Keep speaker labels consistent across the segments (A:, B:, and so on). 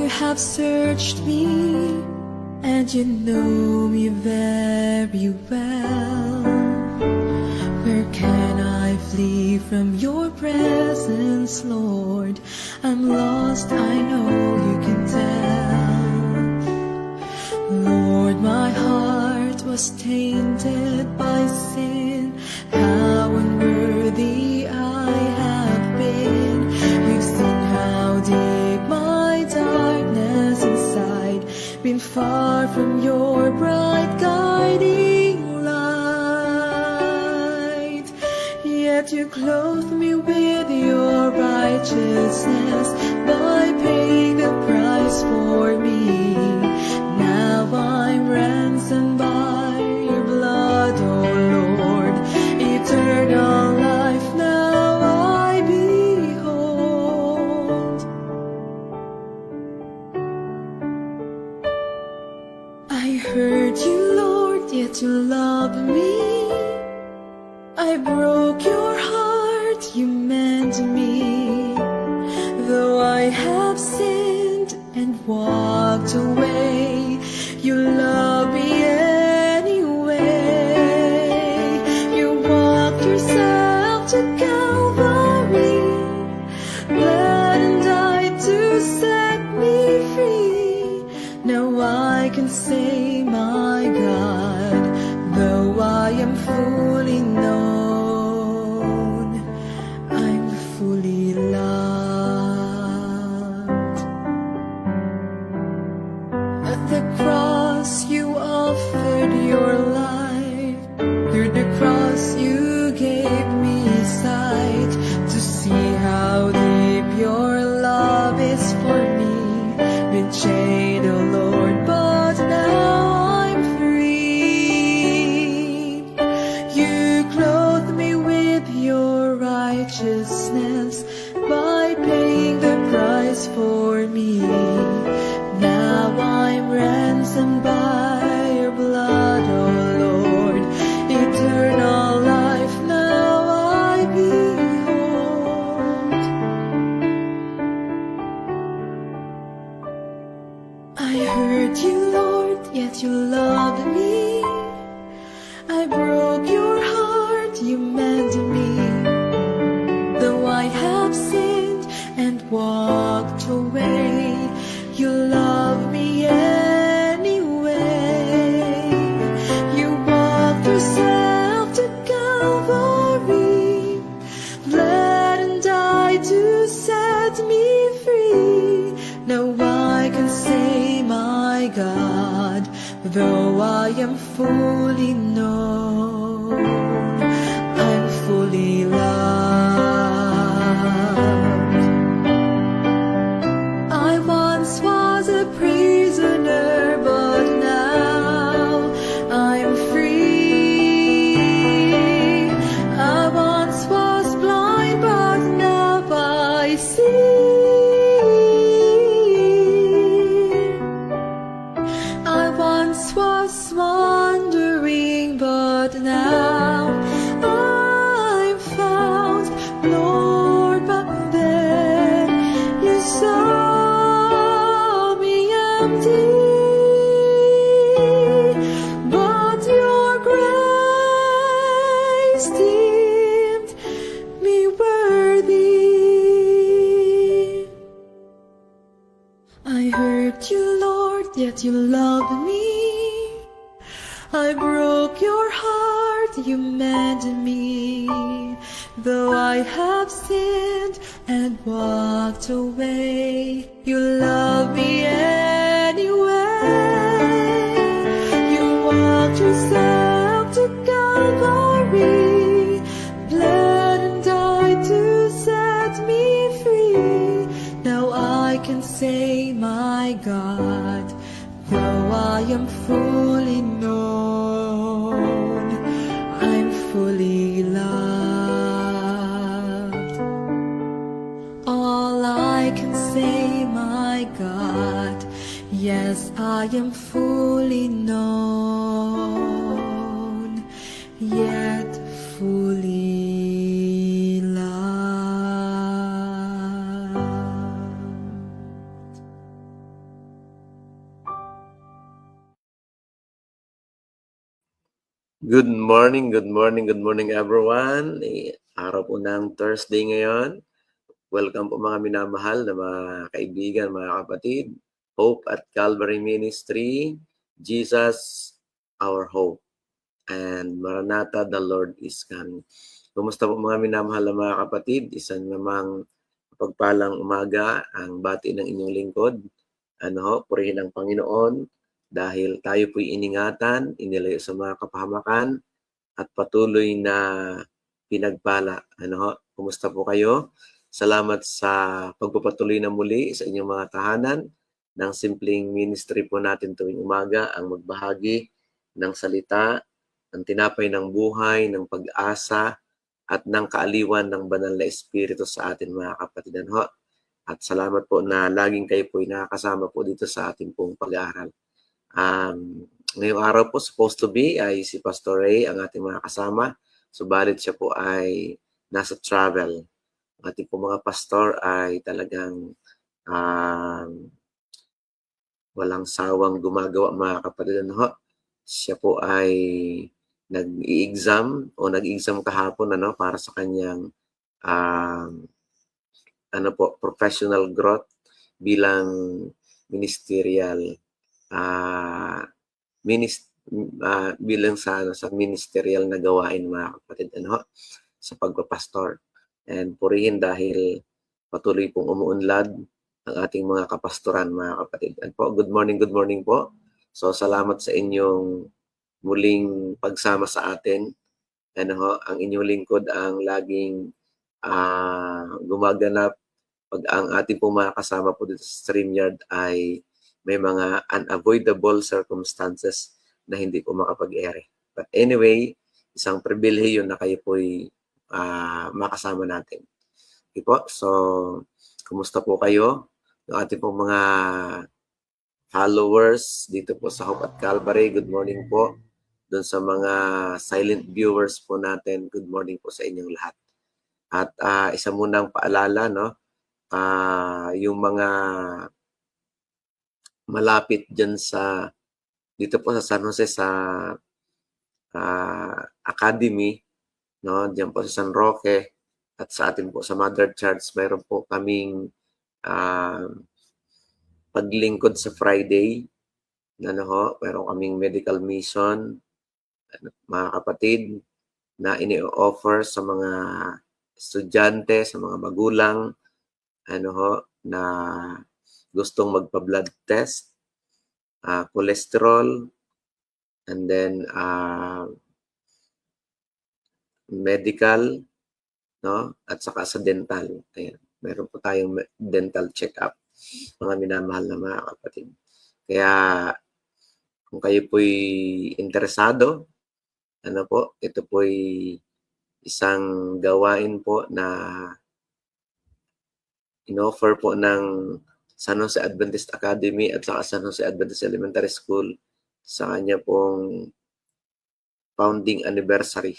A: have searched me, and you know me very well. Where can I flee from your presence, Lord? I'm lost, I know you can tell. Lord, my heart was tainted by sin. How unworthy I have been. You've seen how deep my darkness inside, been far from your bright guiding light. Yet you clothe me with your righteousness by paying the price for me. Now I'm ransomed by your blood, oh Lord. Eternal life now I behold. I hurt you, Lord, yet you loved me. I broke your heart, you meant me. Though I have sinned and walked away, you love me anyway. You walked yourself to Calvary, bled and died to set me free. Now I can say, my God, though I am fully known, I'm fully loved. At the cross you offered your life. Through the cross you gave me sight to see how deep your love is for me. Been chained, oh Lord, but now I'm free. You clothe me with your righteousness by paying the price for me. Now I'm ransomed by your blood, oh Lord. Eternal life now I behold. I hurt you, Lord, yet you loved me. I broke your heart, you meant me. Though I have sinned and walked away, you love me anyway. You walked yourself to Calvary, bled and died to set me free. Now I can say, my God, though I am fully known, I'm fully loved. I once was a prisoner, but now I'm free. I once was blind, but now I see. I once was wandering, but now I'm found. Lord, but then you saw me empty, but your grace deemed me worthy. I hurt you, Lord, yet you loved me. I broke your heart, you meant me. Though I have sinned and walked away, you love me anyway. You walked yourself to Calvary, bled and died to set me free. Now I can say, my God, though I am fully known, I'm fully loved. All I can say, my God, yes, I am fully known, yet fully loved.
B: Good morning, good morning, good morning everyone. Araw po ng Thursday ngayon. Welcome po mga minamahal na mga kaibigan, mga kapatid. Hope at Calvary Ministry, Jesus, our hope. And Maranatha, the Lord is coming. Kumusta po mga minamahal na mga kapatid? Isang namang pagpalang umaga ang bati ng inyong lingkod. Purihin ang Panginoon dahil tayo po'y iningatan, inilayo sa mga kapahamakan, at patuloy na pinagpala. Kumusta po kayo? Salamat sa pagpapatuloy na muli sa inyong mga tahanan ng simpleng ministry po natin tuwing umaga, ang magbahagi ng salita, ng tinapay ng buhay, ng pag-asa, at ng kaaliwan ng banal na espiritu sa atin mga kapatid. At salamat po na laging kayo po nakakasama po dito sa ating pong pag-aaral. Ngayong araw po supposed to be ay si Pastor Ray ang ating mga kasama. Subalit siya po ay nasa travel. Ang ating po mga pastor ay talagang walang sawang gumagawa mga kapatid. Siya po ay nag-i-exam kahapon para sa kanyang professional growth bilang ministerial bilang sa ministerial na gawain mga kapatid sa pagpapastor. And purihin dahil patuloy pong umuunlad ang ating mga kapastoran mga kapatid. And po, good morning po. So salamat sa inyong muling pagsama sa atin. Ang inyong lingkod ang laging gumaganap pag ang ating pong mga kasama po dito sa StreamYard ay may mga unavoidable circumstances na hindi po makapag-ere. But anyway, isang pribilehiyo na kayo po'y makasama natin. Okay po, so kumusta po kayo? Yung ating pong mga followers dito po sa Hope at Calvary, good morning po. Doon sa mga silent viewers po natin, good morning po sa inyong lahat. At isa munang paalala, yung mga malapit dyan dito po sa San Jose sa Academy, dyan po sa San Roque at sa atin po sa Mother Church, mayroon po kaming paglingkod sa Friday, mayroon kaming medical mission, mga kapatid, na ini-offer sa mga estudyante, sa mga magulang, na gustong magpa-blood test, cholesterol, and then medical, at saka sa dental. Ayan. Meron po tayong dental check-up, mga minamahal na mga kapatid. Kaya kung kayo po'y interesado, ito po'y isang gawain po na in-offer po ng San Jose Adventist Academy at saka San Jose Adventist Elementary School sa kanya pong founding anniversary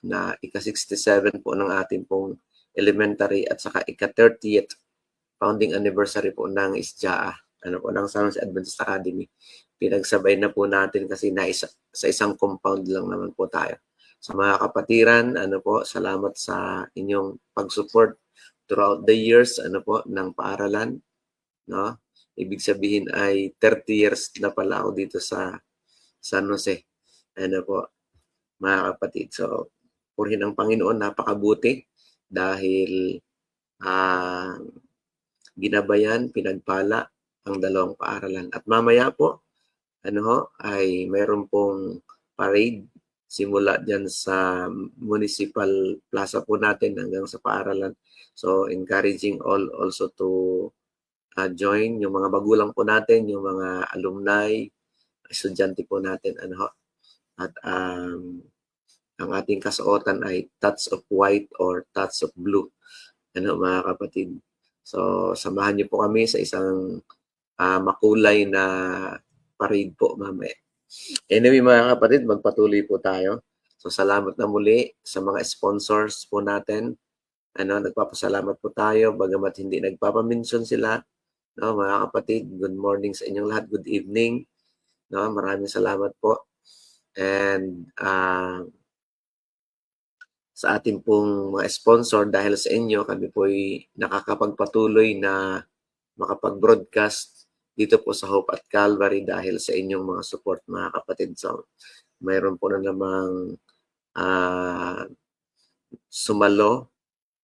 B: na ika-67 po ng ating pong elementary at saka ika-30th founding anniversary po ng SJA, ng San Jose Adventist Academy. Pinagsabay na po natin kasi sa isang compound lang naman po tayo. Sa mga kapatiran, salamat sa inyong pag-support throughout the years ng paaralan, Ibig sabihin ay 30 years na pala ako dito sa San Jose. Mga kapatid. So, purihin ang Panginoon, napakabuti dahil ginabayan, pinagpala ang dalawang paaralan. At mamaya po, ay mayroon pong parade simula dyan sa municipal plaza po natin hanggang sa paaralan. So, encouraging all also to join, yung mga magulang po natin, yung mga alumni, estudyante po natin, at ang ating kasuotan ay touch of white or touch of blue, mga kapatid. So, samahan niyo po kami sa isang makulay na parade po mamaya. Anyway, mga kapatid, magpatuloy po tayo. So, salamat na muli sa mga sponsors po natin. Nagpapasalamat po tayo, bagamat hindi nagpapamention sila. Mga kapatid, good morning sa inyong lahat. Good evening. Maraming salamat po. And sa ating pong mga sponsor, dahil sa inyo, kami po'y nakakapagpatuloy na makapag-broadcast dito po sa Hope at Calvary dahil sa inyong mga support, mga kapatid. So, mayroon po na namang sumalo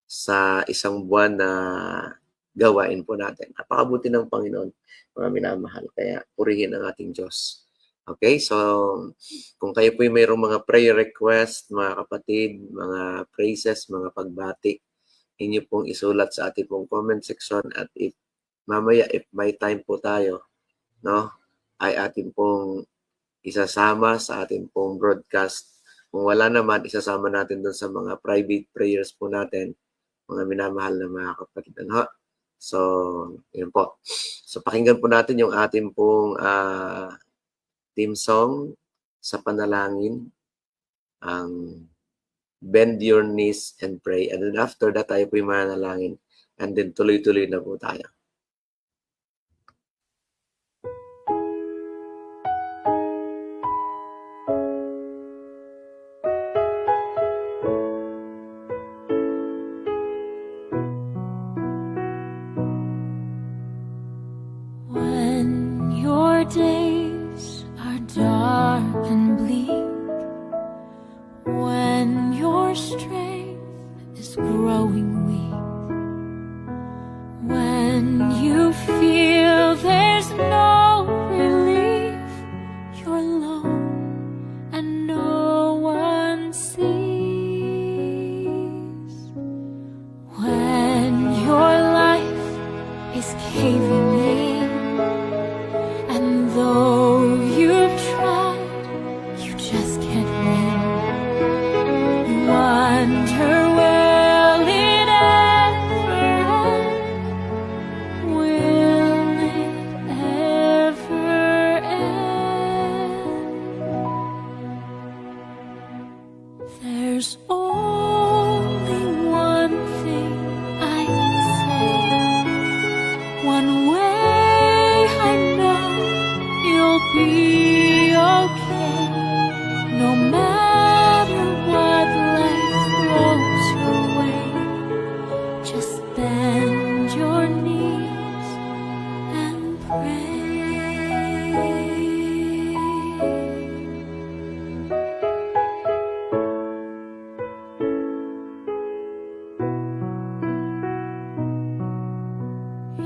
B: sa isang buwan na gawain po natin. Napakabuti ng Panginoon, mga minamahal. Kaya purihin ang ating Diyos. Okay, so kung kayo po mayroong mga prayer request, mga kapatid, mga praises, mga pagbati, inyo pong isulat sa ating pong comment section at if mamaya, if may time po tayo, no, ay ating pong isasama sa ating pong broadcast. Kung wala naman, isasama natin doon sa mga private prayers po natin, mga minamahal na mga kapatid. Ano? So, yun po. So, pakinggan po natin yung ating pong theme song sa panalangin, ang Bend Your Knees and Pray. And then after that, tayo po yung manalangin. And then tuloy-tuloy na po tayo.
C: When your days are dark and bleak, when your strength is growing weak, when you feel there's no relief, you're alone and no one sees, when your life is caving in, and though you've tried, you just can't win. You wonder, will it ever end? Will it ever end? There's only one thing I can say, one way I know you'll be okay, no matter what life throws your way. Just bend your knees and pray.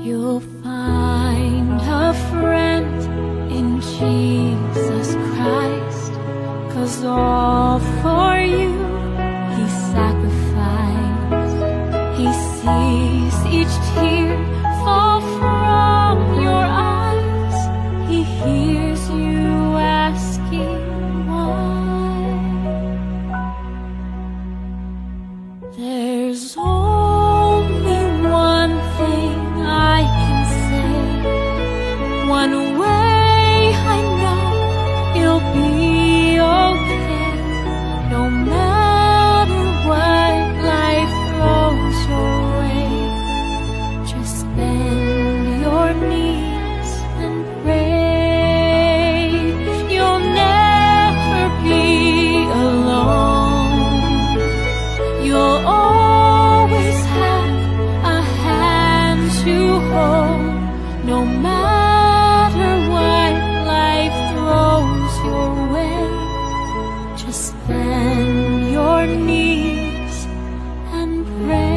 C: You'll find a friend in Jesus Christ, 'cause all for you He sacrificed. He sees each tear fall from your eyes. He hears you asking why. There's only one thing I can say, one way I know you'll be okay, no matter what life throws your way. Just bend your knees and pray. You'll never be alone. You'll always have a hand to hold, no matter what life throws your way. Just bend your knees and pray.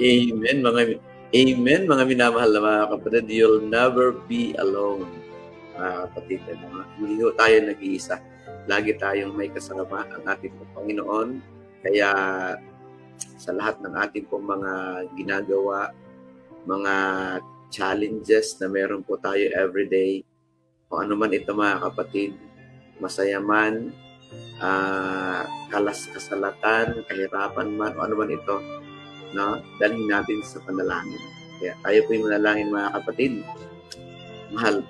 B: Amen, Amen, mga minamahal na mga kapatid. You'll never be alone, mga kapatid. Hindi ho tayo nag-iisa. Lagi tayong may kasama ang ating Panginoon. Kaya sa lahat ng ating pong mga ginagawa, mga challenges na meron po tayo everyday, o ano man ito mga kapatid, masaya man, kasalatan, kahirapan man, o ano man ito, no? Dalhin natin sa panalangin. Kaya tayo po yung manalangin mga kapatid.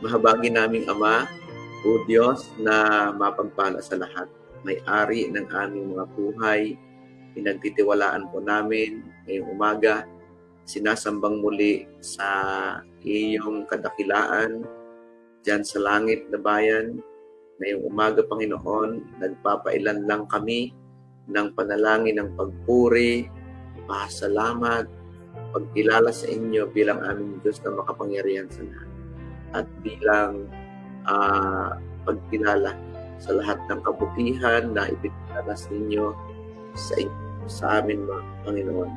B: Mahabagi naming Ama, o Diyos, na mapagpala sa lahat. May-ari ng aming mga buhay, pinagtitiwalaan po namin ngayong umaga, sinasambang muli sa iyong kadakilaan dyan sa langit na bayan. Ngayong umaga, Panginoon, nagpapailan lang kami ng panalangin ng pagpuri, pasalamat, pagkilala sa inyo bilang aming Diyos na makapangyarihan sa lahat. At bilang pagkilala sa lahat ng kabutihan na ipinalalas ninyo sa amin, Panginoon.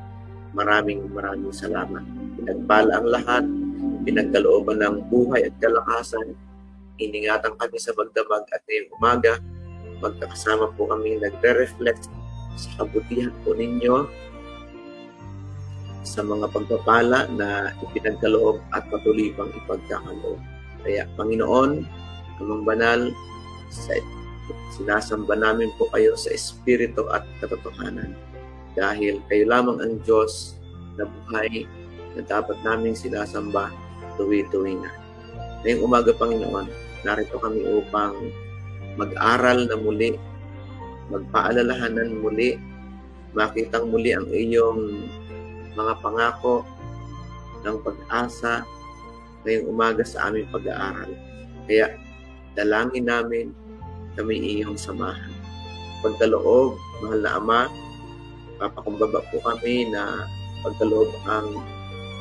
B: Maraming salamat. Pinagpala ang lahat, pinagkalooban ng buhay at kalakasan. Iningatan kami sa magdamag at ngayong umaga, magkakasama po kami nagre-reflect sa kabutihan po ninyo, sa mga pagpapala na ipinagkaloob at patuloy pang ipagkakaloob. Kaya, Panginoon, Amang Banal, sinasamba namin po kayo sa Espiritu at katotohanan. Dahil kayo lamang ang Diyos na buhay na dapat naming sinasamba tuwi-tuwi na. Ngayong umaga, Panginoon, narito kami upang mag-aral na muli, magpaalalahanan muli, makitang muli ang iyong mga pangako ng pag-asa ngayong umaga sa aming pag-aaral. Kaya dalangin namin kami iyong samahan. Pagkaloob, mahal na Ama, papakumbaba po kami na pagkaloob ang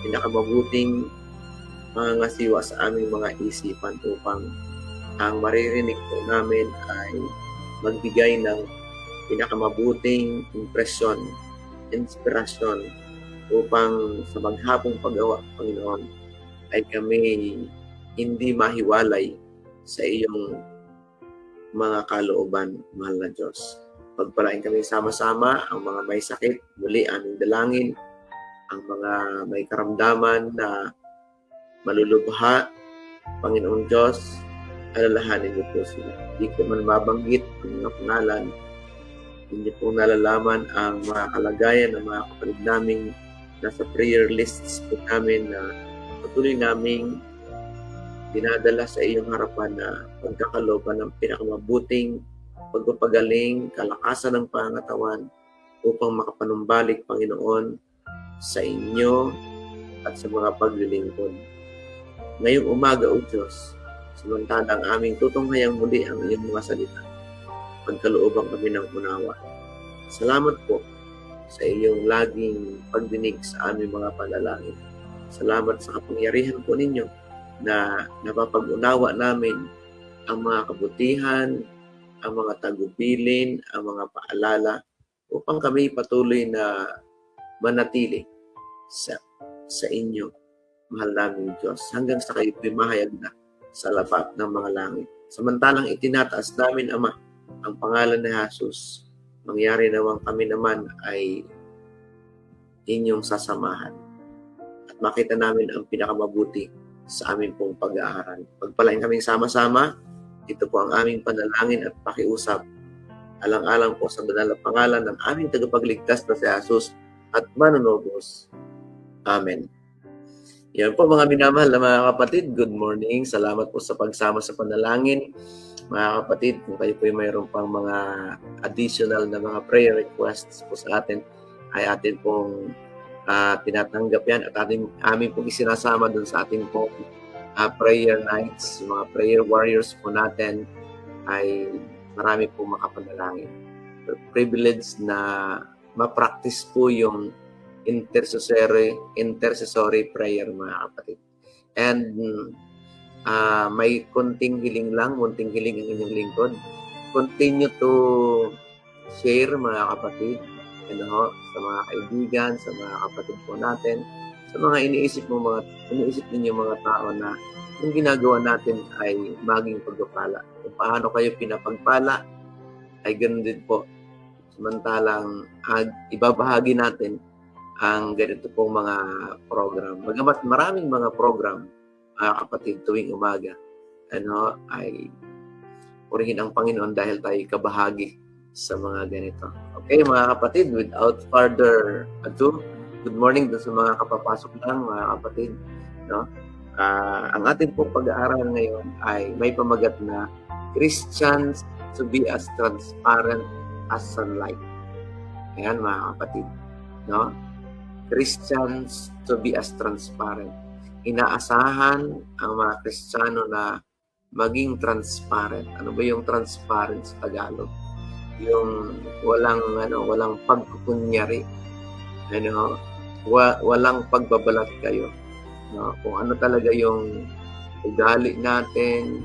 B: pinakamabuting mga ngasiwa sa aming mga isipan upang ang maririnig po namin ay magbigay ng pinakamabuting impresyon, inspirasyon upang sa maghapong paggawa, Panginoon, ay kami hindi mahiwalay sa iyong mga kalooban, mahal na Diyos. Pagpalain kami sama-sama, ang mga may sakit, muli aming dalangin, ang mga may karamdaman na malulubha, Panginoong Diyos, alalahanin niyo po sila. Hindi ko man mabanggit ang mga pangalan, hindi po nalalaman ang mga kalagayan ng mga kapatid naming nasa prayer lists po namin na patuloy naming dinadala sa iyong harapan na pagkakalooban ng pinakamabuting pagpapagaling, kalakasan ng pangatawan upang makapanumbalik, Panginoon, sa inyo at sa mga paglilingkod. Ngayong umaga, O Diyos, samantalang aming tutunghayang muli ang iyong mga salita, pagkalooban kami ng unawa. Salamat po sa iyong laging pagdinig sa aming mga panalangin. Salamat sa kapangyarihan po ninyo na napapag-unawa namin ang mga kabutihan, ang mga tagubilin, ang mga paalala upang kami patuloy na manatili sa inyo, mahal naming Diyos, hanggang sa kayo mahayag na sa lapat ng mga langit. Samantalang itinataas namin, Ama, ang pangalan ni Jesus, mangyari nawang kami naman ay inyong sasamahan at makita namin ang pinakamabuti sa aming pong pag-aaral. Pagpalain kaming sama-sama, ito po ang aming panalangin at pakiusap. Alang-alang po sa banal na pangalan ng aming tagapagligtas na si Jesus at manunubos. Amen. Yan po mga minamahal na mga kapatid. Good morning. Salamat po sa pagsama sa panalangin. Mga kapatid, kung kayo po mayroon pang mga additional na mga prayer requests po sa atin, ay atin pong tinatanggap yan at amin pong isinasama dun sa ating pong prayer nights. Yung mga prayer warriors po natin ay marami pong makapanalangin. Privilege na ma-practice po yung intercessory prayer, mga kapatid. And may konting hiling lang, munting hiling ang inyong lingkod. Continue to share, mga kapatid. sa mga kaibigan, sa mga kapatid po natin, sa mga iniisip ninyo mga tao na yung ginagawa natin ay maging pagpapala. Kung paano kayo pinapagpala, ay ganoon din po. Samantalang ibabahagi natin ang ganito pong mga program. Bagamat maraming mga program, mga kapatid, tuwing umaga, ay purihin ang Panginoon dahil tayo kabahagi sa mga ganito. Okay, mga kapatid, without further ado, good morning dun sa mga kapapasok lang, mga kapatid. Ang ating pong pag-aaral ngayon ay may pamagat na Christians to be as transparent as sunlight. Ayan, mga kapatid. Christians to be as transparent. Inaasahan ang mga Kristiyano na maging transparent. Ano ba yung transparent sa Tagalog? Yung walang pagkukunyari. Walang pagbabalat kayo. Kung ano talaga yung ugali natin,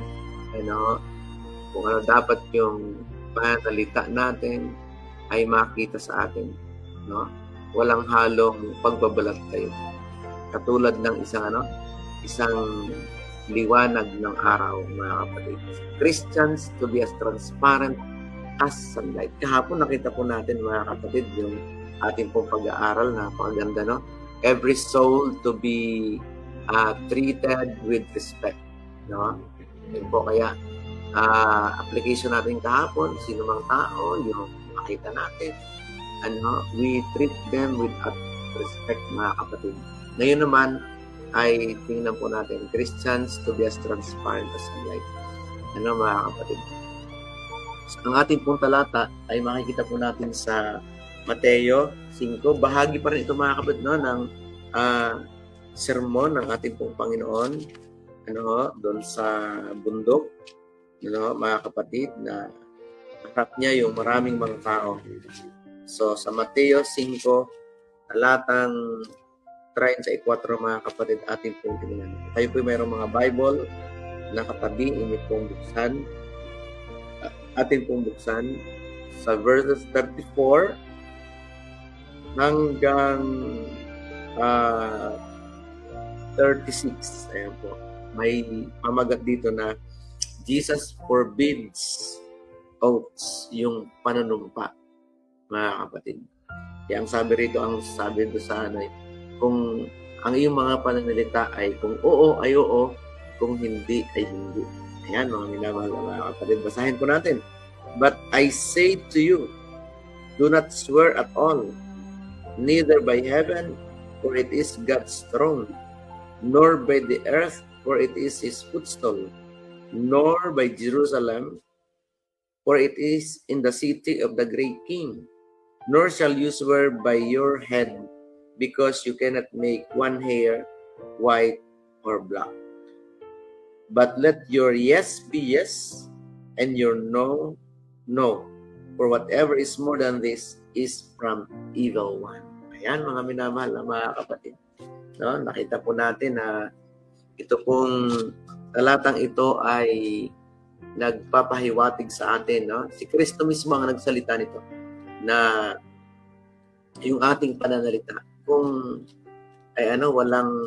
B: kung ano dapat yung pananalita natin ay makita sa atin. Walang halong pagbabalat kayo. Katulad ng isang liwanag ng araw, mga kapatid. Christians to be as transparent as sunlight. Kahapon nakita po natin, mga kapatid, yung ating pong pag-aaral, napakaganda, every soul to be treated with respect. Yun po, kaya application natin kahapon, sino mang tao, yung makita natin, we treat them with respect, mga kapatid. Ngayon naman, ay tingnan po natin, Christians to be as transparent as sunlight. Mga kapatid. Ang ating pong talata ay makikita po natin sa Mateo 5. Bahagi pa rin ito, mga kapatid, ng sermon ng ating pong Panginoon, doon sa bundok, mga kapatid, na harap niya yung maraming mga tao. So, sa Mateo 5, talatang 34, mga kapatid, ating pong tingnan. Kayo po mayroong mga Bible na katabi, inyo pong buksan. Ating pong buksan sa verses 34 hanggang 36. Ayan po. May pamagat dito na Jesus forbids oaths, yung panunumpa, mga kapatid. Kaya ang sabi rito, kung ang iyong mga pananalita ay kung oo ay oo, kung hindi ay hindi. Ayan, mga minamahal na mga kapatid. Basahin po natin. But I say to you, do not swear at all, neither by heaven, for it is God's throne, nor by the earth, for it is His footstool, nor by Jerusalem, for it is in the city of the great King. Nor shall you swear by your head, because you cannot make one hair white or black. But let your yes be yes, and your no, no. For whatever is more than this is from evil one. Ayan, mga minamahal na mga kapatid. Nakita po natin na ito pong talatang ito ay nagpapahiwatig sa atin. Si Kristo mismo ang nagsalita nito na yung ating pananalita kung ay walang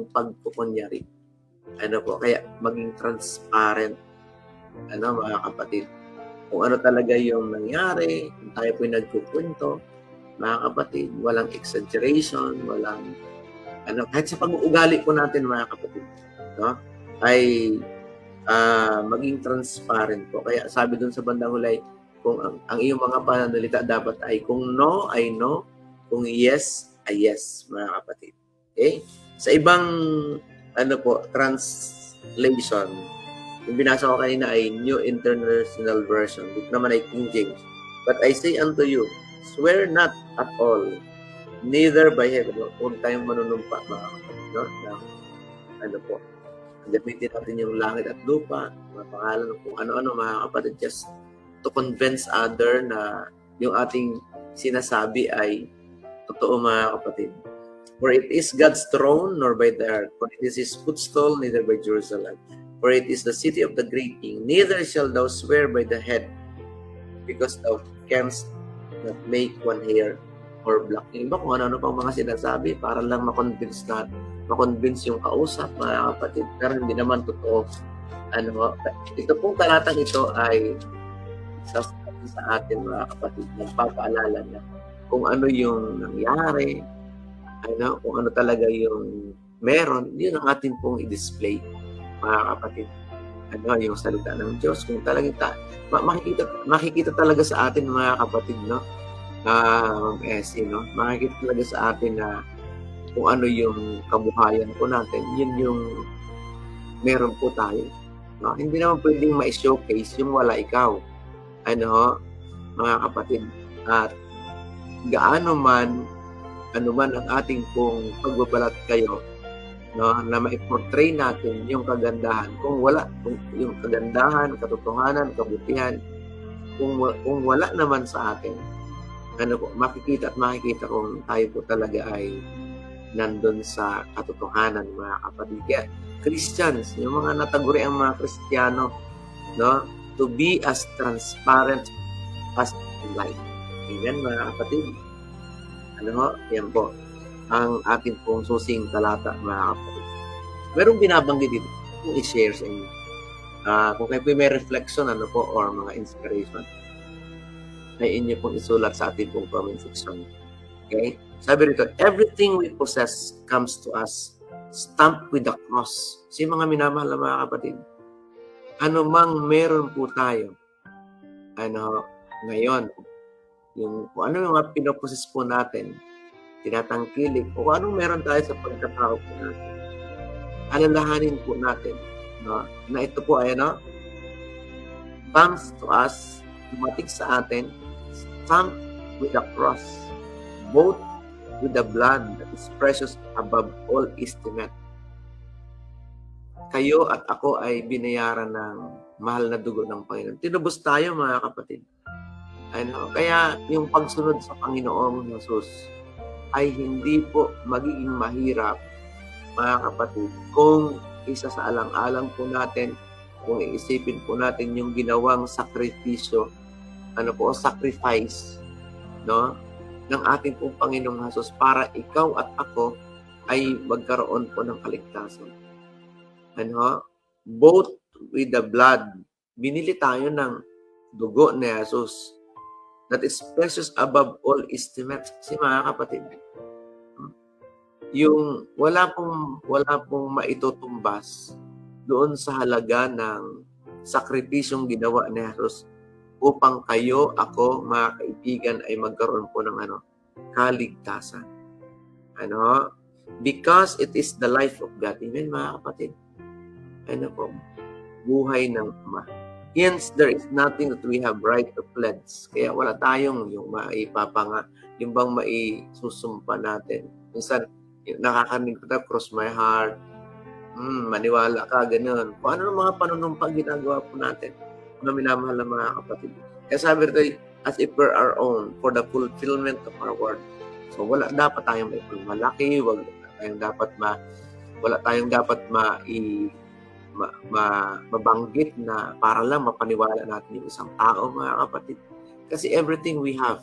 B: pagkukunyari. Kaya maging transparent, mga kapatid. Kung ano talaga yung nangyari, kung tayo po nagkukwento, mga kapatid, walang exaggeration, walang kahit sa pag-uugali po natin, mga kapatid, ay maging transparent po. Kaya sabi dun sa bandang hulay, kung ang iyong mga pananalita dapat ay kung no ay no, kung yes ay yes, mga kapatid. Okay? Sa ibang translation, yung binasa ko kanina ay New International Version. Dito naman ay King James. But I say unto you, swear not at all, neither by heaven. Huwag tayong manunumpa, mga kapatid. Gamitin natin yung langit at lupa, mga pangalan, kung ano-ano, mga kapatid, just to convince other na yung ating sinasabi ay totoo, mga kapatid. For it is God's throne, nor by the earth. For it is His footstool, neither by Jerusalem. For it is the city of the great King. Neither shall thou swear by the head, because thou canst not make one hair or black. Yung iba kung ano-ano pang mga sinasabi para lang makonvince yung kausap, mga kapatid. Pero hindi naman totoo. Ito pong talatang ito ay sasabi sa atin, mga kapatid, nagpapaalala na kung ano yung nangyari, kung ano talaga yung meron, yun ang atin pong i-display, mga kapatid. Yung salita ng Diyos, kung talagang makikita talaga sa atin, mga kapatid, no? Makikita talaga sa atin na kung ano yung kabuhayan po natin, yun yung meron po tayo. No? Hindi naman pwedeng ma-showcase yung wala ikaw. Mga kapatid. At gaano man, ano man ang ating pong pagbabalat kayo, no, na ma-portray natin yung kagandahan. Kung yung kagandahan, katotohanan, kabutihan, kung wala naman sa atin, makikita kung tayo po talaga ay nandun sa katotohanan, mga kapatid. Kaya Christians, yung mga nataguri ang mga Kristiyano, no, to be as transparent as light. Amen, mga kapatid. Yan po ang ating pong susing talata, mga kapatid. Merong binabanggit dito kung i-share sa inyo. Kung kayo po may reflection, or mga inspiration, ay inyo pong isulat sa ating pong comment section. Okay? Sabi rito, everything we possess comes to us stamped with the cross. Mga minamahal na mga kapatid, ano mang meron po tayo, ngayon, kung ano yung mga pinoposes po natin, tinatangkilik, o anong meron tayo sa pagkatao po natin, alalahanin po natin, no, na ito po ay, comes to us, dumating sa atin, stamped with the cross, both with the blood that is precious above all estimate. Kayo at ako ay binayaran ng mahal na dugo ng Panginoon. Tinubos tayo, mga kapatid. Kaya yung pagsunod sa Panginoong Jesus ay hindi po magiging mahirap, mga kapatid, kung isa sa alang-alang po natin, kung iisipin po natin yung ginawang sakripisyo, sacrifice, no, ng ating pong Panginoong Jesus para ikaw at ako ay magkaroon po ng kaligtasan. Both with the blood, binili tayo ng dugo ni Jesus that is precious above all estimate. Mga kapatid, yung wala pong maitutumbas doon sa halaga ng sakripisyong ginawa ni Jesus upang kayo, ako, mga kaibigan, ay magkaroon po ng kaligtasan. Because it is the life of God. Amen, mga kapatid. Buhay ng Ama. Hence, there is nothing that we have right to pledge. Kaya wala tayong yung maipapanga, yung bang maisusumpa natin. Minsan, nakakarinig ko na, cross my heart, maniwala ka, ganun. Kung ano ng mga panunumpa ginagawa po natin, mga minamahal na mga kapatid. Kaya sabi rito, as if we're our own for the fulfillment of our word. So, wala dapat tayong malaki, wala tayong dapat mabanggit na para lang mapaniwala natin yung isang tao, mga kapatid. Kasi everything we have,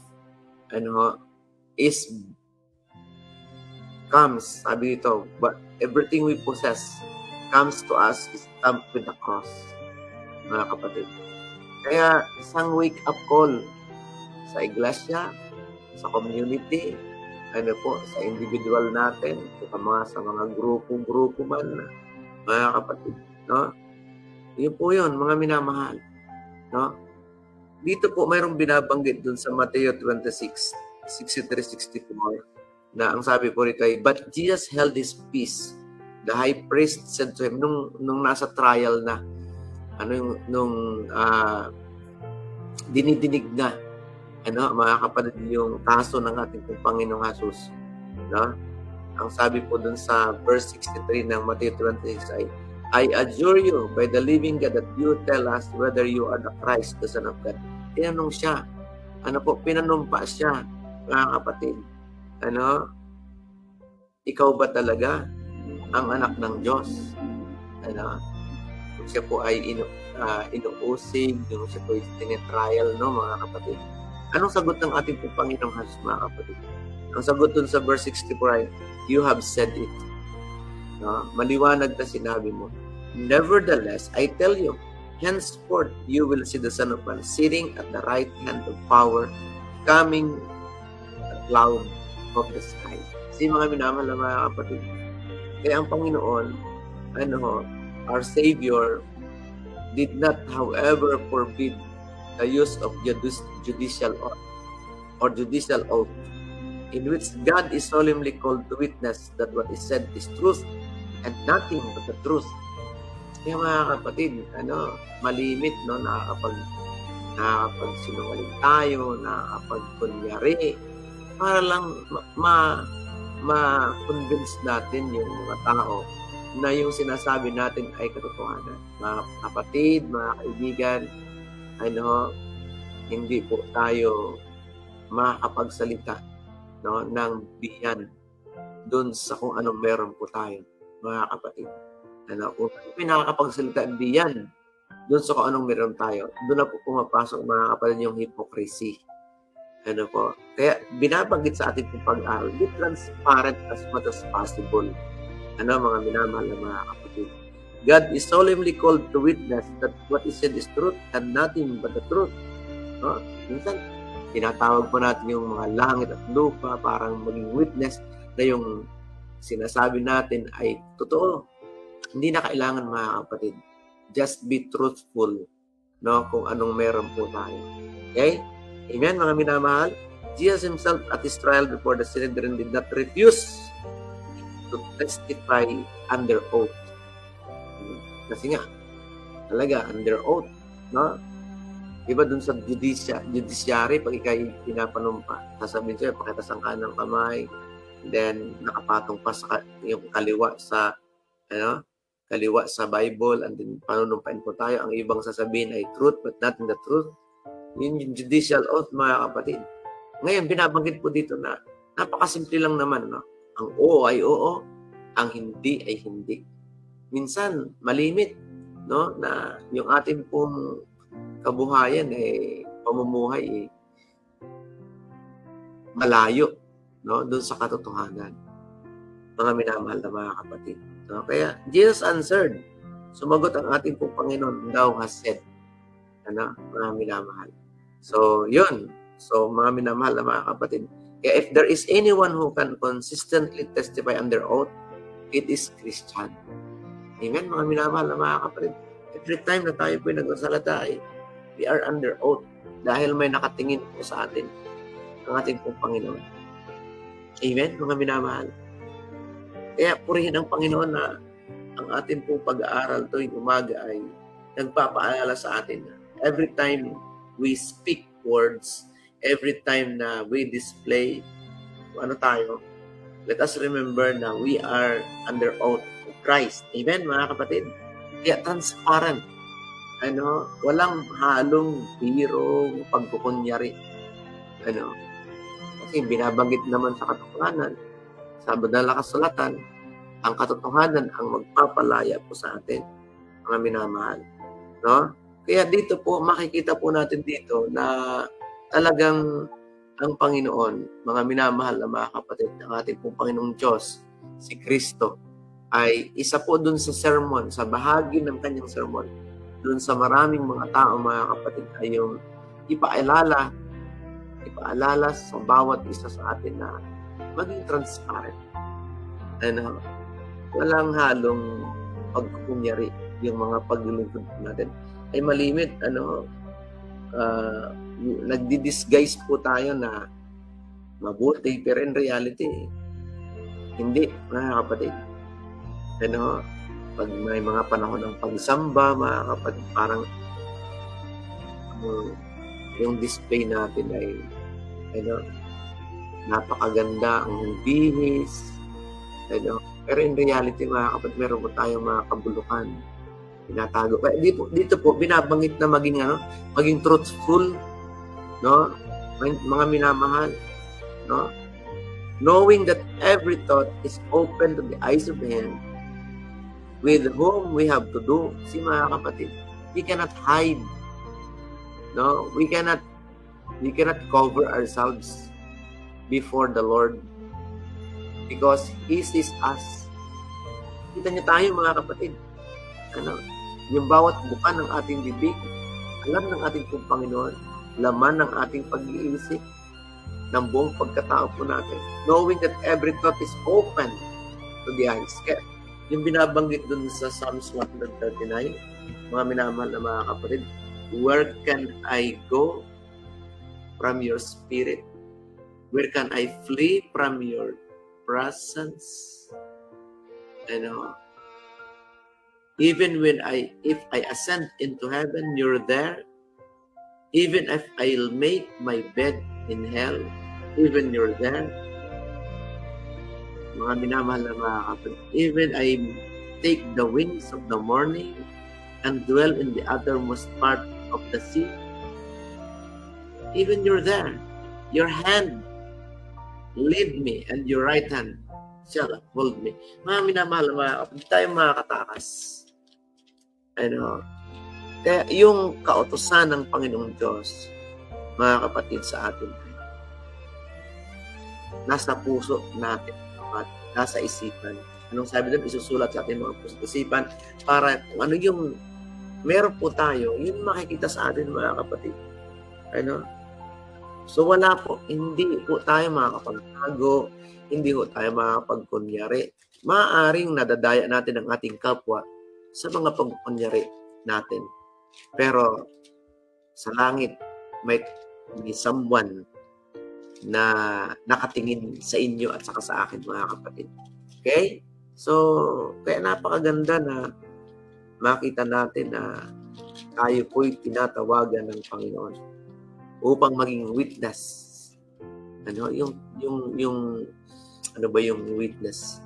B: sabi dito, but everything we possess comes to us is stamped with the cross, mga kapatid. Kaya isang wake-up call sa iglesia, sa community, sa individual natin, sa mga grupo man, mga kapatid, no? Yun po yun, mga minamahal, no? Dito po mayroong binabanggit dun sa Mateo 26, 63-64, na ang sabi po rito ay, but Jesus held his peace. The high priest said to him, nung nasa trial na, dinidinig na, mga kapatid, yung kaso ng ating Panginoong Jesus, no? Ang sabi po dun sa verse 63 ng Matthew 26 ay, I adjure you by the living God that you tell us whether you are the Christ, the Son of God. Tinanong siya. Pinanumpa siya, mga kapatid. Ikaw ba talaga ang anak ng Diyos? Siya po ay inuusig, yung siya po ay tinitrial, no, mga kapatid. Anong sagot ng ating pong Panginoong Jesus, mga kapatid? Ang sagot dun sa verse 64 ay, you have said it. No? Maliwanag na sinabi mo. Nevertheless, I tell you, henceforth you will see the Son of Man sitting at the right hand of power, coming a cloud of the sky. Kasi mga minamahal na mga kapatid, kaya ang Panginoon, our Savior, did not, however, forbid the use of judicial oath or judicial oath, in which God is solemnly called to witness that what is said is truth and nothing but the truth. Kaya mga kapatid, malimit, no, nakakapagsinungaling tayo, nakakapagkunyari, para lang ma-convince natin yung mga tao na yung sinasabi natin ay katotohanan. Mga kapatid, mga kaibigan, hindi po tayo makakapagsalita, no, ng biyan doon sa kung anong meron po tayo, mga kapatid. Kung pinakakapagsalita ng biyan doon sa kung anong meron tayo, doon na po pumapasok, mga kapatid, yung hypocrisy. Kaya binabanggit sa ating pag-aaral, be transparent as much as possible. Mga minamahal na mga kapatid. God is solemnly called to witness that what is said is truth and nothing but the truth. No? Minsan, tinatawag po natin yung mga langit at lupa parang maging witness na yung sinasabi natin ay totoo. Hindi na kailangan, mga kapatid. Just be truthful, no, kung anong meron po tayo. Okay? Amen, mga minamahal. Jesus himself at his trial before the Sanhedrin did not refuse to testify under oath. Kasi nga, talaga, under oath, no? Iba dun sa judiciary, pag ikay pinapanumpa, sasabihin sa'yo, pakitas ang kanang kamay, then nakapatong pa sa yung kaliwa sa Bible, and then panunumpain po tayo. Ang ibang sasabihin ay truth, but not in the truth. Yun yung judicial oath, mga kapatid. Ngayon, binabanggit po dito na napakasimple lang naman, no? Ang oo ay oo, ang hindi ay hindi. Minsan, malimit, no, na yung ating pong kabuhayan, pamumuhay, malayo, no, doon sa katotohanan. Mga minamahal na mga kapatid. No? Kaya, Jesus answered. Sumagot ang ating pong Panginoon, thou has said. Mga minamahal. So, yun. So, mga minamahal na mga kapatid. Kaya if there is anyone who can consistently testify under oath, it is Christian. Amen, mga minamahal na mga kapatid. Every time na tayo po nagsasalita, we are under oath dahil may nakatingin po sa atin ang ating pong Panginoon. Amen, mga minamahal. Kaya purihin ang Panginoon na ang ating pong pag-aaral tuwing umaga ay nagpapaalala sa atin na every time we speak words, every time na we display tayo, let us remember na we are under oath to Christ. Amen, mga kapatid? Kaya transparent. Walang halong birong pagkukunyari. Kasi binabanggit naman sa katotohanan, sa banal na kasulatan, ang katotohanan ang magpapalaya po sa atin, mga minamahal. No? Kaya dito po, makikita po natin dito na talagang ang Panginoon, mga minamahal na mga kapatid, ng ating pong Panginoong Diyos, si Kristo, ay isa po dun sa sermon, sa bahagi ng kanyang sermon, dun sa maraming mga tao, mga kapatid, ay yung ipaalala sa bawat isa sa atin na maging transparent. Walang halong pagkukunyari yung mga paglilingkod natin. Ay malimit, nagdi-disguise po tayo na mabuti, pero in reality, hindi, mga kapatid. Pag may mga panahon ng pagsamba, mga kapatid, parang yung display natin ay napakaganda, ang bihis, pero in reality, mga kapatid, meron po tayong mga kabulukan, pinatago. Dito po, binabanggit na maging truthful, no? Mga minamahal, no? Knowing that every thought is open to the eyes of Him, with whom we have to do. Si mga kapatid, we cannot hide. No? We cannot We cannot cover ourselves before the Lord because He sees us. Kita niyo tayo mga kapatid. Yung bawat buka ng ating bibig, alam ng ating pong Panginoon, laman ng ating pag-iisip, ng buong pagkatao po natin. Knowing that every thought is open to the eyes. Kaya, yung binabanggit dun sa Psalms 139, mga minamahal na mga kapatid, where can I go from your spirit? Where can I flee from your presence? Even if I ascend into heaven, you're there. Even if I'll make my bed in hell, even you're there. Mga minamahal na mga kapatid, even I take the wings of the morning and dwell in the uttermost part of the sea, even you're there. Your hand lead me and your right hand shall hold me. Mga minamahal na mga kapatid, tayo makakatakas. Kaya yung kautusan ng Panginoong Diyos, mga kapatid, sa atin, nasa puso natin at nasa isipan. Anong sabi doon? Isusulat sa ating mga puso at isipan para kung ano yung meron po tayo, yun makikita sa atin mga kapatid. So wala po, hindi po tayo makakapagtago, hindi po tayo makakapagkunyari. Maaaring nadadaya natin ang ating kapwa sa mga pagkunyari natin. Pero sa langit, may someone na nakatingin sa inyo at saka sa akin mga kapatid. Okay? So, kaya napakaganda na makita natin na tayo po'y tinatawagan ng Panginoon upang maging witness. Yung ano ba yung witness?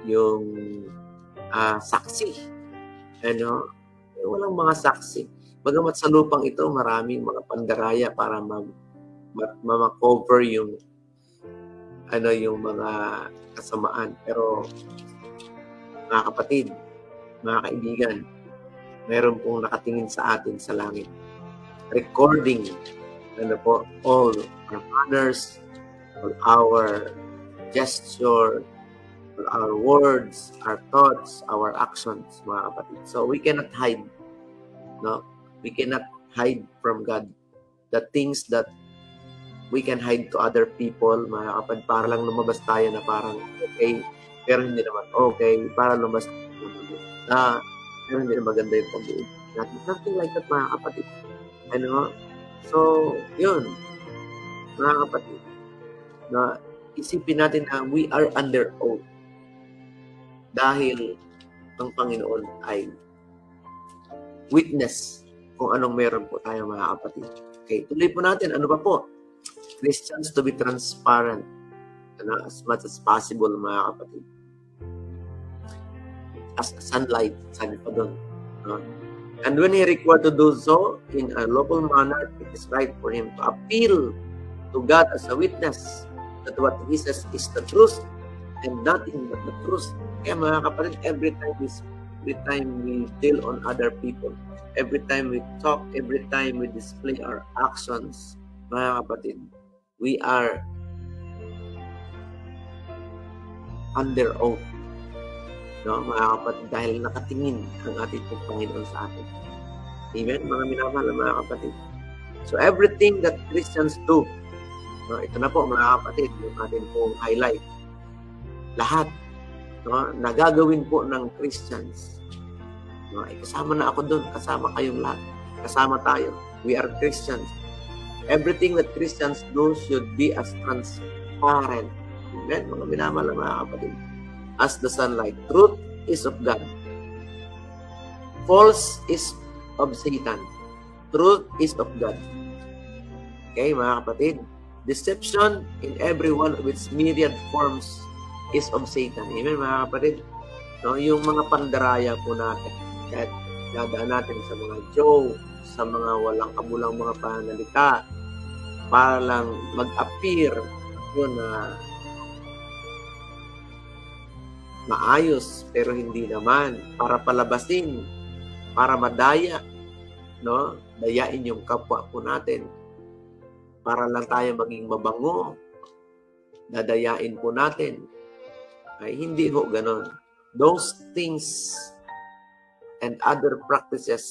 B: Yung saksi. Walang mga saksi. Bagamat sa lupang ito, maraming mga pandaraya para ma-cover yung mga kasamaan. Pero mga kapatid, mga kaibigan, meron pong nakatingin sa atin sa langit. Recording all our manners, all our gesture, all our words, our thoughts, our actions, mga kapatid. So we cannot hide. No? We cannot hide from God the things that we can hide to other people, mga kapatid, para lang lumabas tayo na parang okay, pero hindi naman okay, para lumabas na pero hindi na maganda yung pag-uwi natin. Something like that, mga kapatid. So, yun, mga kapatid, na isipin natin na we are under oath dahil ang Panginoon ay witness kung anong meron po tayo, mga kapatid. Okay, tuloy po natin. Ano ba po? Christians to be transparent as much as possible, mga kapatid. As sunlight, sabi pa doon. And when he required to do so in a local manner, it is right for him to appeal to God as a witness that what he says is the truth and nothing but the truth. Kaya mga kapatid, every time we deal on other people, every time we talk, every time we display our actions, mga kapatid, we are under oath. No, mga kapatid, dahil nakatingin ang ating Panginoon sa atin. Amen, mga minamahal na mga kapatid. So everything that Christians do, ito na po mga kapatid, yung atin pong highlight. Lahat na gagawin po ng Christians. Kasama na ako doon, kasama kayong lahat. Kasama tayo. We are Christians. Everything that Christians do should be as transparent. Amen, mga minamahal na mga kapatid. As the sunlight. Truth is of God. False is of Satan. Truth is of God. Okay, mga kapatid. Deception in every one of its myriad forms is of Satan. Amen, mga kapatid. Yung mga pandaraya po natin. Kahit dadaan natin sa mga joke, sa mga walang kabulang mga pananalita, para lang mag-appear yun na maayos, pero hindi naman. Para palabasin, para madaya, dayain yung kapwa po natin. para lang tayo maging mabango, dadayain po natin. Ay hindi ho ganon. Those things and other practices,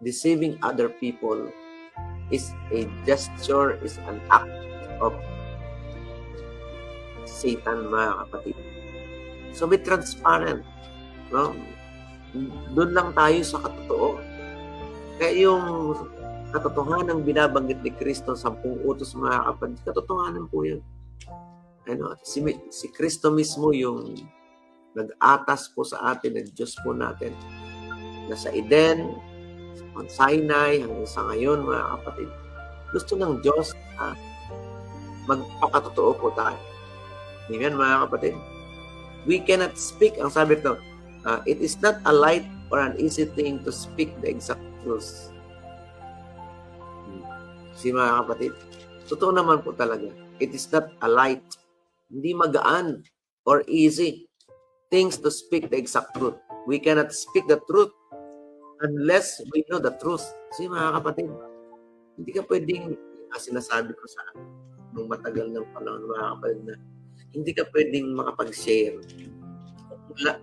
B: deceiving other people, is a gesture, is an act of Satan, mga kapatid. So be transparent. No? Doon lang tayo sa katotoo. Kaya yung katotohanan ng binabanggit ni Kristo, 10 utos, mga kapatid, katotohanan po yun. Ano, si Kristo mismo yung nag-atas po sa atin, ng Diyos po natin, na sa Eden, sa Sinai, hanggang sa ngayon, mga kapatid. Gusto ng Diyos na magpakatotoo po tayo. Amen, mga kapatid. We cannot speak, ang sabi ito, it is not a light or an easy thing to speak the exact truth. Si mga kapatid, totoo naman po talaga. It is not a light, hindi magaan or easy things to speak the exact truth. We cannot speak the truth unless we know the truth. Si mga kapatid, hindi ka pwedeng, sinasabi ko sa nung matagal ng panahon, mga kapatid, na hindi ka pwedeng makapag-share mula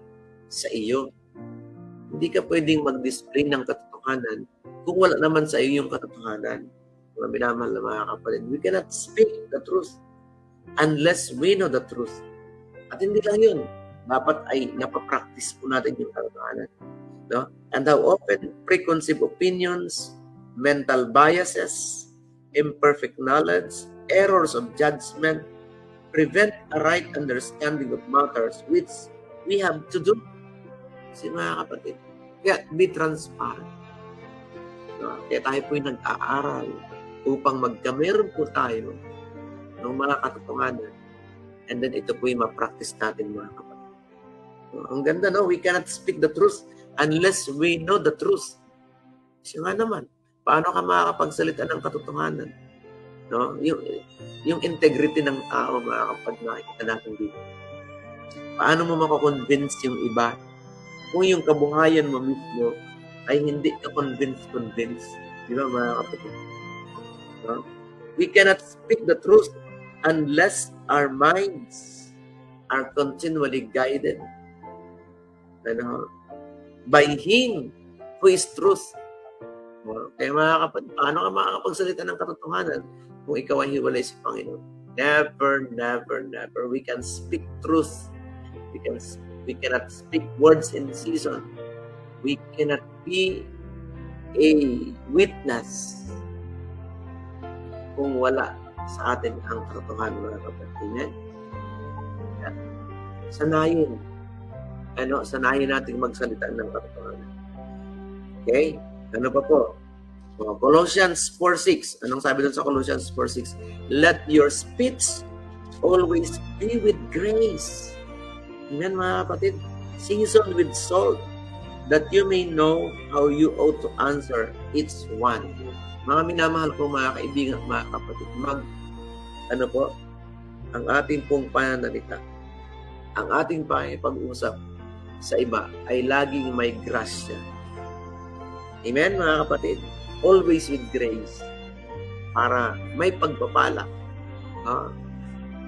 B: sa iyo. Hindi ka pwedeng mag-display ng katotohanan kung wala naman sa iyo yung katotohanan. Mga minamahal na mga kapatid, we cannot speak the truth unless we know the truth. At hindi lang yun, dapat ay napapractice po natin yung katotohanan. No? And how often preconceived opinions, mental biases, imperfect knowledge, errors of judgment prevent a right understanding of matters which we have to do. Kasi mga kapatid, kaya be transparent. No? Kaya tayo po'y nag-aaral upang magkameron po tayo ng mga katotohanan, and then ito po'y ma-practice natin, mga kapatid. No? Ang ganda, no? We cannot speak the truth unless we know the truth. Kasi nga naman, paano ka makakapagsalita ng katotohanan? No? Yung integrity ng tao, mga kapatid, nakikita natin dito. Paano mo makakonvince yung iba kung yung kabuhayan mo mismo ay hindi ka convince? Di ba, mga kapatid? No? We cannot speak the truth unless our minds are continually guided by Him who is truth. Kaya mga kapatid, paano ka makakapagsalita ng katotohanan kung ikaw ay hiwalay sa Panginoon? Never, never, never. We can speak truth. We cannot speak words in season. We cannot be a witness kung wala sa atin ang katotohanan, mga kapatid. Sanayin natin magsalita ng katotohanan. Okay? Ano pa po? Colossians 4:6. Anong sabi doon sa Colossians 4:6? Let your speech always be with grace. Amen, mga kapatid. Seasoned with salt, that you may know how you ought to answer each one. Mga minamahal ko, mga kaibigan, mga kapatid, ang ating pong pananalita, ang ating pag-usap sa iba ay laging may grasya. Amen, mga kapatid? Always with grace. Para may pagpapala.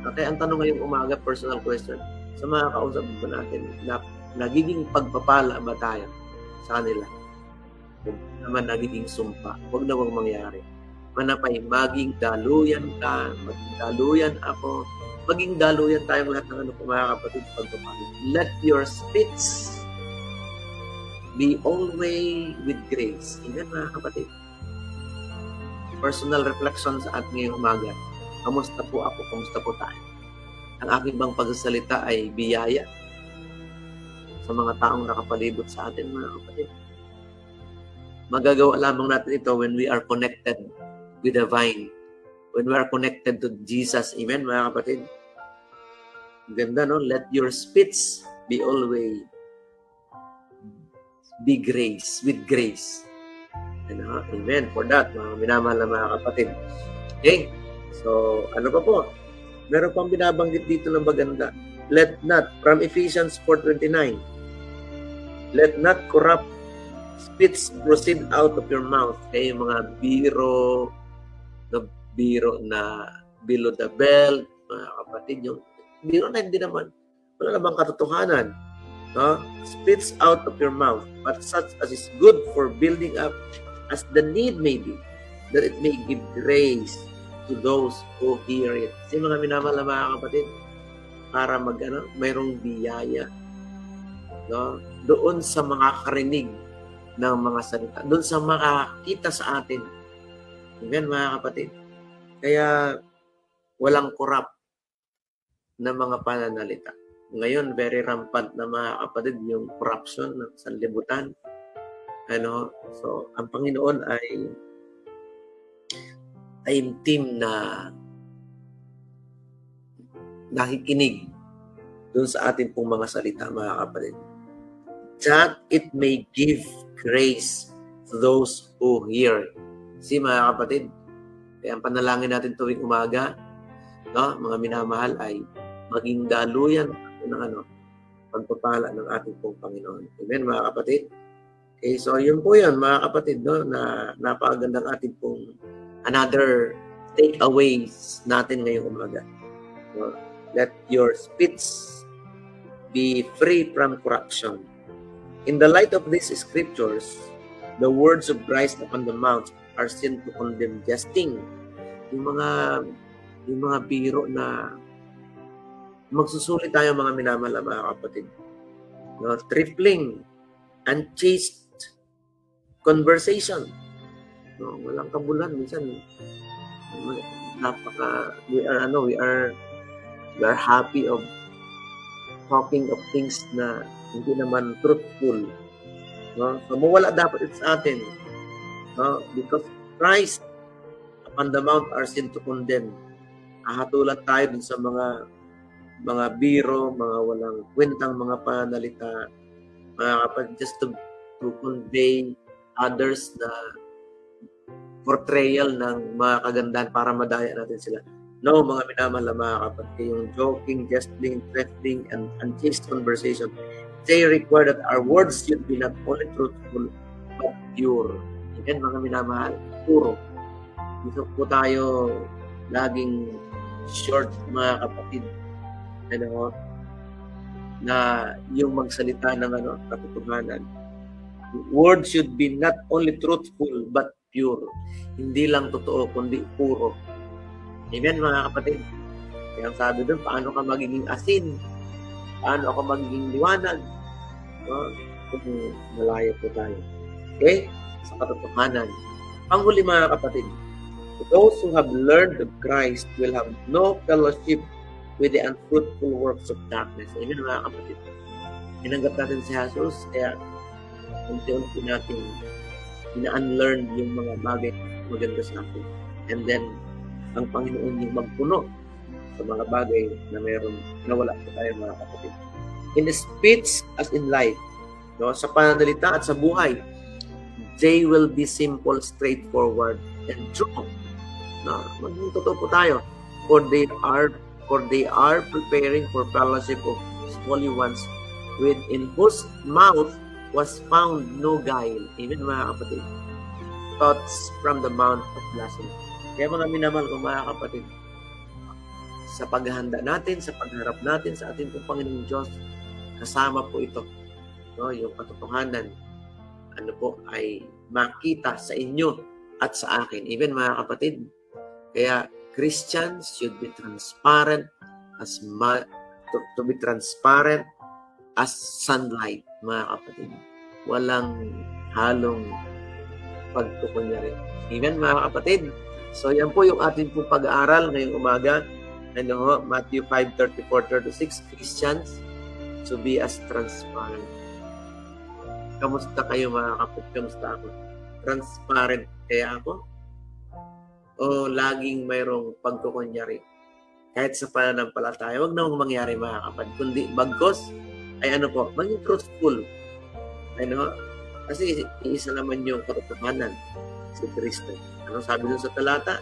B: Kaya ang tanong ngayong umaga, personal question, sa mga kausap po natin, nagiging pagpapala ba tayo sa kanila? Kung naman nagiging sumpa, huwag na huwag mangyari. Manapay, maging daluyan ka, maging daluyan ako, maging daluyan tayong lahat ng mga kapatid, pagpapala. Let your speech be always with grace. Amen, mga kapatid. Personal reflection sa ating ngayong umaga. Kamusta po ako? Kamusta po tayo? Ang aking bang pagsasalita ay biyaya sa mga taong nakapalibot sa atin, mga kapatid. Magagawa lamang natin ito when we are connected with the vine. When we are connected to Jesus. Amen, mga kapatid. Ganda, no? Let your speech be always be grace, with grace. Amen for that, mga minamahal na mga kapatid. Okay? So, ano pa po? Meron pang binabanggit dito ng maganda. Let not, from Ephesians 4:29, let not corrupt speech proceed out of your mouth. Kaya yung mga biro, biro na below the belt, mga kapatid, yung biro na hindi naman, wala namang katotohanan. No? Spits out of your mouth, but such as is good for building up as the need may be, that it may give grace to those who hear it. Kasi mga minamahal na mga kapatid, para mayroong biyaya, no? Doon sa mga karinig ng mga salita, doon sa makakita sa atin. Amen, mga kapatid. Kaya walang corrupt na mga pananalita. Ngayon, very rampant na mga kapatid yung corruption ng sanlibutan. So, ang Panginoon ay team na nakikinig doon sa ating pong mga salita, mga kapatid. That it may give grace to those who hear. Si mga kapatid, kaya ang panalangin natin tuwing umaga, no, mga minamahal, ay maging daluyan ng pagpapala ng ating pong Panginoon. Amen, mga kapatid. Okay, so yun po yan, mga kapatid, no, na napakagandang ating pong another takeaways natin ngayong umaga. No? Let your speech be free from corruption. In the light of these scriptures, the words of Christ upon the mount are seen to condemn jesting. Yung mga biro na magsusuri tayo, mga minamahal na mga kapatid. No? Tripling, unchaste conversation. No? Walang kabulan. Minsan, we are happy of talking of things na hindi naman truthful. No? So, mawala dapat ito sa atin. No? Because Christ upon the mount are seen to condemn. Ahatulan tayo dun sa mga biro, mga walang kwentang mga panalita, mga kapatid, just to convey others na portrayal ng mga kagandahan para madaya natin sila. No, mga minamahal na mga kapatid, yung joking, jesting, threatening, and unchaste conversation, they require that our words should be not only truthful, but pure. Yan, mga minamahal, puro. Dito po tayo laging short, mga kapatid, na yung magsalita ng katotohanan. Words should be not only truthful, but pure. Hindi lang totoo, kundi puro. Amen, mga kapatid. Kaya ang sabi doon, paano ka magiging asin? Paano ako magiging liwanag? No? Kung malayo po tayo. Okay? Sa katotohanan. Panghuli, mga kapatid, those who have learned of Christ will have no fellowship with the unfruitful works of darkness. Amen, mga kapatid. Tinanggap natin si Jesus, kaya unti-unti natin ina-unlearn yung mga bagay maganda sa atin. And then, ang Panginoon yung magpuno sa mga bagay na meron nawala po tayo, mga kapatid. In the speech as in life, no, sa pananalita at sa buhay, they will be simple, straightforward, and true. No, maging totoo po tayo. For they are preparing for fellowship of holy ones, within whose mouth was found no guile. Amen, mga kapatid. Thoughts from the mount of blasphemy. Kaya mga minamahal ko, mga kapatid, sa paghahanda natin, sa pagharap natin sa ating Panginoong Diyos, kasama po ito, no, yung katotohanan, ay makita sa inyo at sa akin. Even, mga kapatid, kaya Christians should be transparent to be transparent as sunlight, mga kapatid. Walang halong pagkukunyari. Even, mga kapatid. So, yan po yung ating pong pag-aaral ngayong umaga. Matthew 5:34-36, Christians to be as transparent. Kamusta kayo, mga kapatid? Kamusta ako? Transparent kaya ako? O laging mayroong pagkukunyari? Kahit sa pananampalataya, huwag na mangyari, mga kapatid. Kundi bagkos ay maging truthful. Kasi iisa naman yung katotohanan, si Kristo. Anong sabi dun sa talata?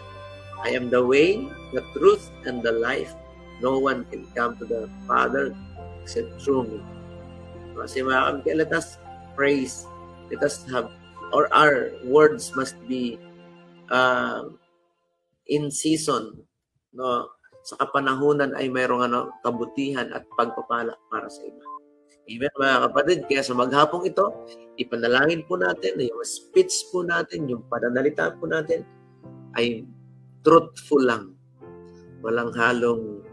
B: I am the way, the truth, and the life. No one can come to the Father except through me. Kasi mga kapatid, let us praise. Let us have, or our words must be in season, no, sa kapanahunan ay mayroong kabutihan at pagpapala para sa iba. Amen, mga kapatid. Kaya sa maghapong ito, ipanalangin po natin na yung speech po natin, yung pananalita po natin ay truthful lang. Walang halong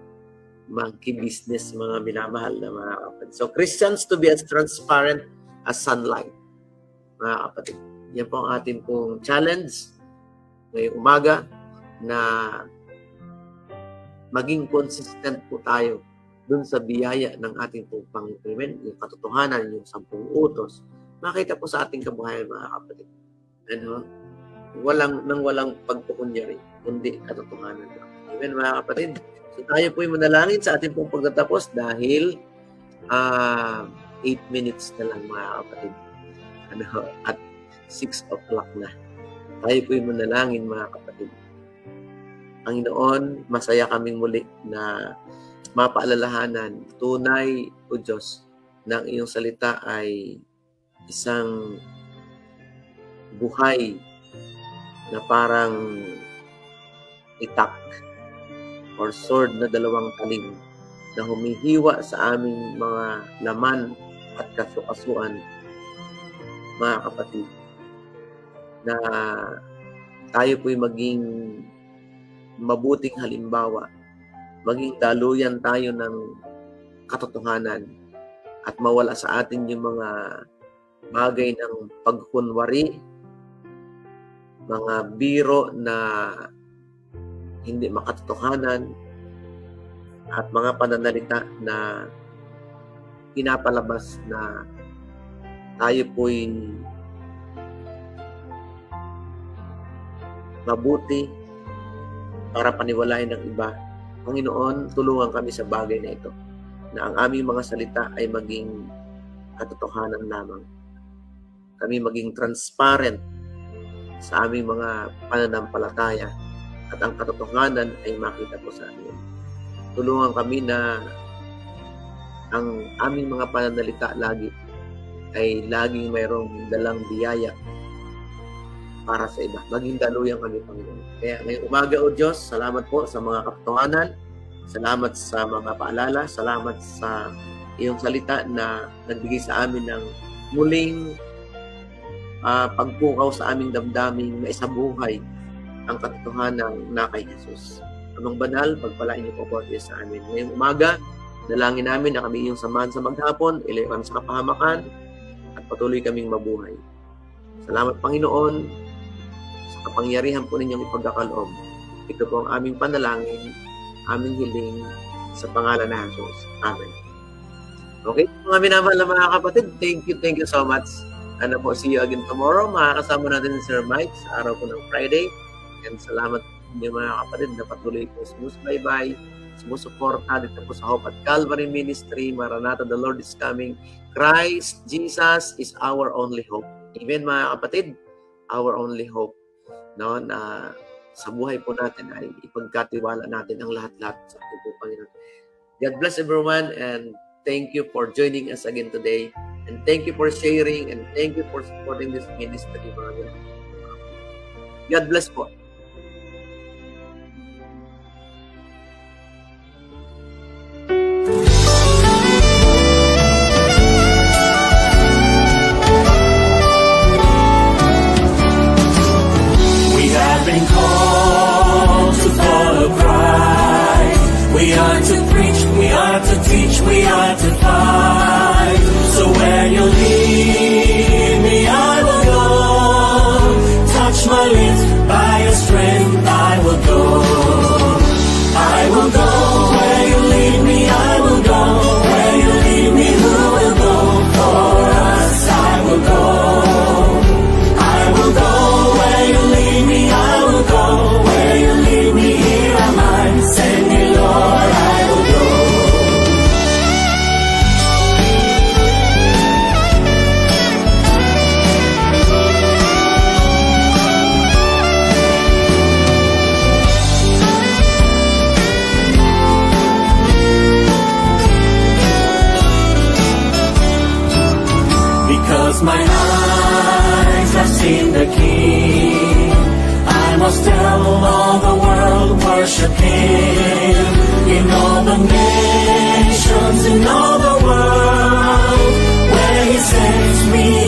B: monkey business, mga minamahal na mga kapatid. So, Christians to be as transparent as sunlight, mga kapatid. Yan po ang ating pong challenge ngayong umaga na maging consistent po tayo dun sa biyaya ng ating pong Panginoon, yung katotohanan, yung 10 utos, makita po sa ating kabuhayan, mga kapatid. Walang pagpukunyari, kundi katotohanan. Amen, mga kapatid. So tayo po yung manalangin sa ating pong pagtatapos dahil 8 minutes na lang, mga kapatid. At 6 o'clock na. Tayo po yung manalangin, mga kapatid. Panginoon, masaya kaming muli na mapaalalahanan, tunay o Diyos, na ang iyong salita ay isang buhay na parang itak or sword na 2 talim na humihiwa sa aming mga laman at kasukasuan, mga kapatid, na tayo po'y maging mabuting halimbawa, maging daluyan tayo ng katotohanan at mawala sa atin yung mga bagay ng pagkunwari, mga biro na hindi makatotohanan, at mga pananalita na pinapalabas na tayo po'y mabuti para paniwalain ng iba. Panginoon, tulungan kami sa bagay na ito, na ang aming mga salita ay maging katotohanan lamang. Kami maging transparent sa aming mga pananampalataya at ang katotohanan ay makita po sa amin. Tulungan kami na ang aming mga pananalita lagi ay laging mayroong dalang biyaya para sa iba. Maging daluyan kami, Panginoon. Kaya ngayong umaga, O Diyos, salamat po sa mga katotohanan. Salamat sa mga paalala. Salamat sa iyong salita na nagbigay sa amin ng muling pagpukaw sa aming damdaming na isabuhay ang katotohanan na kay Jesus. Amang banal, pagpalain niyo po po sa amin. Ngayong umaga, dalangin namin na kami iyong samahan sa maghapon, ilayan sa kapahamakan, at patuloy kaming mabuhay. Salamat, Panginoon, sa kapangyarihan po ninyong ipagkakaloob. Ito po ang aming panalangin, aming hiling sa pangalan na Jesus. Amen. Okay, mga minamahal na mga kapatid, thank you so much. See you again tomorrow. Makakasama natin si Sir Mike sa araw po ng Friday. And salamat niyo mga kapatid na patuloy po sumusubaybay, sumusuporta dito po sa Hope at Calvary Ministry. Maranatha, the Lord is coming. Christ Jesus is our only hope. Amen, mga kapatid, our only hope. No, na sa buhay po natin ay ipagkatiwala natin ang lahat-lahat sa ating po Panginoon. God bless everyone, and thank you for joining us again today. And thank you for sharing, and thank you for supporting this ministry. God bless po.
D: Been called to follow Christ. We are to preach, we are to teach, we are to fight. So where you lead me, I will go. Touch my lips, by your strength I will go. I will go where you lead me, I will go. Where you lead me, who will go? For us I will go. I will go where you lead me, I will go. Where you lead me, here am I. Send me, Lord, I will go. Because my eyes have seen the King, I must tell all the world worship Him in all the nations, in all the world, where He sends me